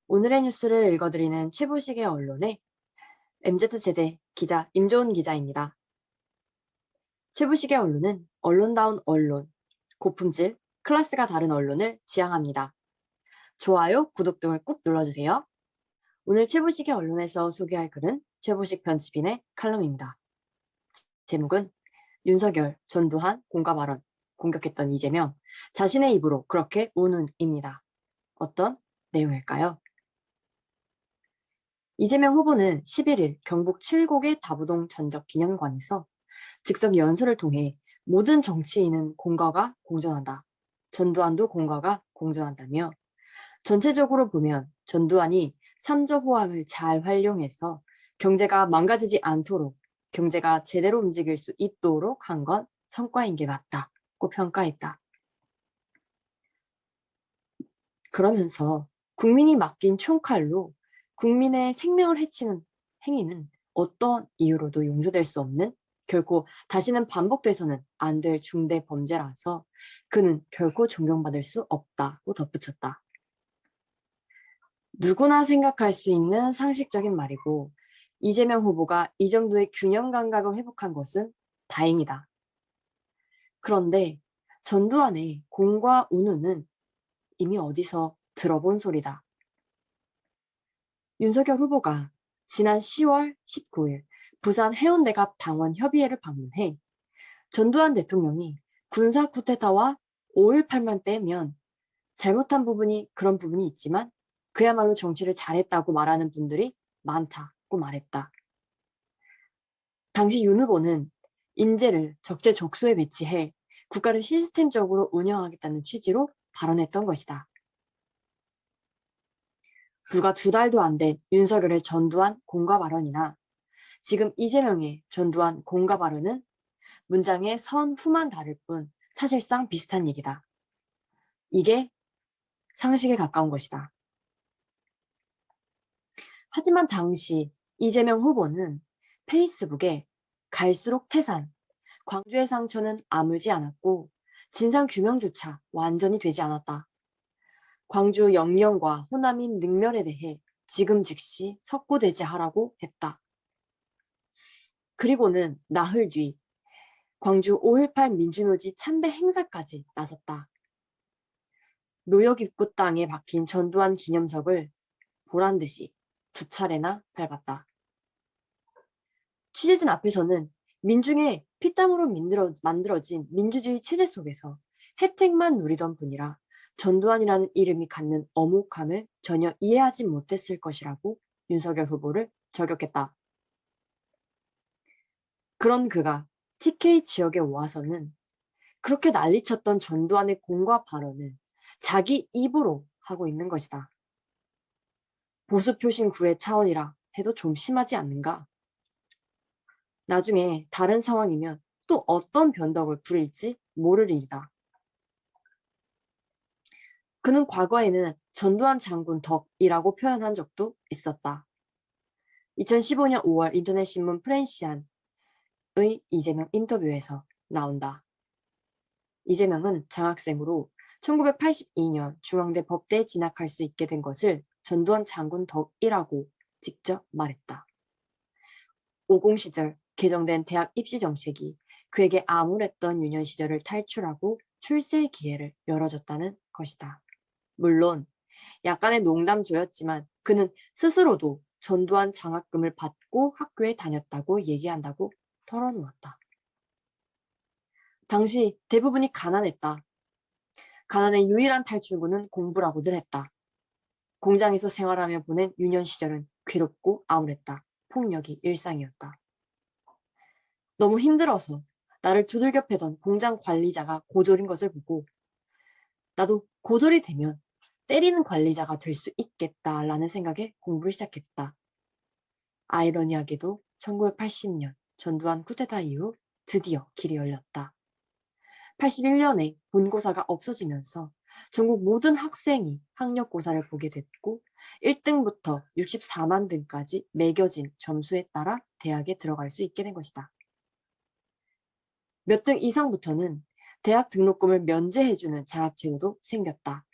오늘의 뉴스를 읽어드리는 최보식의 언론의 MZ세대 기자 임조은 기자입니다. 최보식의 언론은 언론다운 언론, 고품질, 클래스가 다른 언론을 지향합니다. 좋아요, 구독 등을 꾹 눌러주세요. 오늘 최보식의 언론에서 소개할 글은 최보식 편집인의 칼럼입니다. 제목은 윤석열, 전두환 공감 발언, 공격했던 이재명, 자신의 입으로 그렇게 우는입니다. 어떤 내용일까요? 이재명 후보는 11일 경북 칠곡의 다부동 전적기념관에서 즉석 연설을 통해 모든 정치인은 공과가 공존한다. 전두환도 공과가 공존한다며 전체적으로 보면 전두환이 삼저호황을 잘 활용해서 경제가 망가지지 않도록 경제가 제대로 움직일 수 있도록 한 건 성과인 게 맞다고 평가했다. 그러면서 국민이 맡긴 총칼로 국민의 생명을 해치는 행위는 어떤 이유로도 용서될 수 없는 결코 다시는 반복돼서는 안 될 중대 범죄라서 그는 결코 존경받을 수 없다고 덧붙였다. 누구나 생각할 수 있는 상식적인 말이고 이재명 후보가 이 정도의 균형 감각을 회복한 것은 다행이다. 그런데 전두환의 공과 운운은 이미 어디서 들어본 소리다. 윤석열 후보가 지난 10월 19일 부산 해운대갑 당원 협의회를 방문해 전두환 대통령이 군사 쿠데타와 5.18만 빼면 잘못한 부분이 그런 부분이 있지만 그야말로 정치를 잘했다고 말하는 분들이 많다고 말했다. 당시 윤 후보는 인재를 적재적소에 배치해 국가를 시스템적으로 운영하겠다는 취지로 발언했던 것이다. 불과 2달도 안 된 윤석열의 전두환 공과 발언이나 지금 이재명의 전두환 공과 발언은 문장의 선 후만 다를 뿐 사실상 비슷한 얘기다. 이게 상식에 가까운 것이다. 하지만 당시 이재명 후보는 페이스북에 갈수록 태산, 광주의 상처는 아물지 않았고 진상규명조차 완전히 되지 않았다. 광주 영령과 호남인 능멸에 대해 지금 즉시 석고대죄하라고 했다. 그리고는 나흘 뒤 광주 5.18 민주묘지 참배 행사까지 나섰다. 묘역 입구 땅에 박힌 전두환 기념석을 보란듯이 2차례나 밟았다. 취재진 앞에서는 민중의 피땀으로 만들어진 민주주의 체제 속에서 혜택만 누리던 분이라 전두환이라는 이름이 갖는 엄혹함을 전혀 이해하지 못했을 것이라고 윤석열 후보를 저격했다. 그런 그가 TK 지역에 와서는 그렇게 난리쳤던 전두환의 공과 발언을 자기 입으로 하고 있는 것이다. 보수 표심 구애 차원이라 해도 좀 심하지 않는가? 나중에 다른 상황이면 또 어떤 변덕을 부릴지 모를 일이다. 그는 과거에는 전두환 장군 덕이라고 표현한 적도 있었다. 2015년 5월 인터넷신문 프렌시안의 이재명 인터뷰에서 나온다. 이재명은 장학생으로 1982년 중앙대 법대에 진학할 수 있게 된 것을 전두환 장군 덕이라고 직접 말했다. 50 시절 개정된 대학 입시 정책이 그에게 암울했던 유년 시절을 탈출하고 출세의 기회를 열어줬다는 것이다. 물론 약간의 농담조였지만 그는 스스로도 전두환 장학금을 받고 학교에 다녔다고 얘기한다고 털어놓았다. 당시 대부분이 가난했다. 가난의 유일한 탈출구는 공부라고들 했다. 공장에서 생활하며 보낸 유년 시절은 괴롭고 암울했다. 폭력이 일상이었다. 너무 힘들어서 나를 두들겨 패던 공장 관리자가 고졸인 것을 보고 나도 고졸이 되면 때리는 관리자가 될 수 있겠다라는 생각에 공부를 시작했다. 아이러니하게도 1980년 전두환 쿠데타 이후 드디어 길이 열렸다. 81년에 본고사가 없어지면서 전국 모든 학생이 학력고사를 보게 됐고 1등부터 64만 등까지 매겨진 점수에 따라 대학에 들어갈 수 있게 된 것이다. 몇 등 이상부터는 대학 등록금을 면제해주는 장학제도도 생겼다.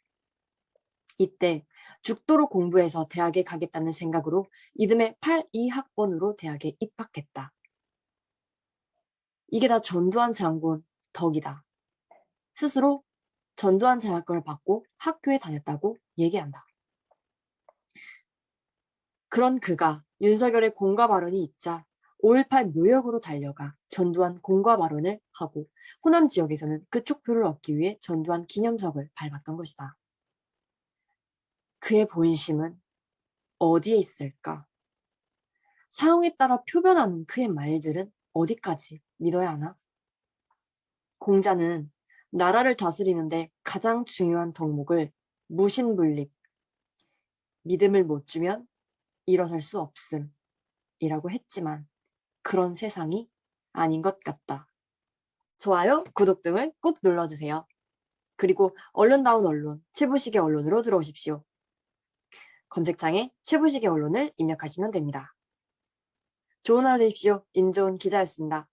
이때 죽도록 공부해서 대학에 가겠다는 생각으로 이듬해 82학번으로 대학에 입학했다. 이게 다 전두환 장군 덕이다. 스스로 전두환 장학금을 받고 학교에 다녔다고 얘기한다. 그런 그가 윤석열의 공과 발언이 있자 5.18 묘역으로 달려가 전두환 공과 발언을 하고 호남 지역에서는 그쪽 표를 얻기 위해 전두환 기념석을 밟았던 것이다. 그의 본심은 어디에 있을까? 상황에 따라 표변하는 그의 말들은 어디까지 믿어야 하나? 공자는 나라를 다스리는데 가장 중요한 덕목을 무신분립, 믿음을 못 주면 일어설 수 없음 이라고 했지만 그런 세상이 아닌 것 같다. 좋아요, 구독 등을 꾹 눌러주세요. 그리고 언론다운 언론, 최부식의 언론으로 들어오십시오. 검색창에 최부식의 언론을 입력하시면 됩니다. 좋은 하루 되십시오. 인조은 기자였습니다.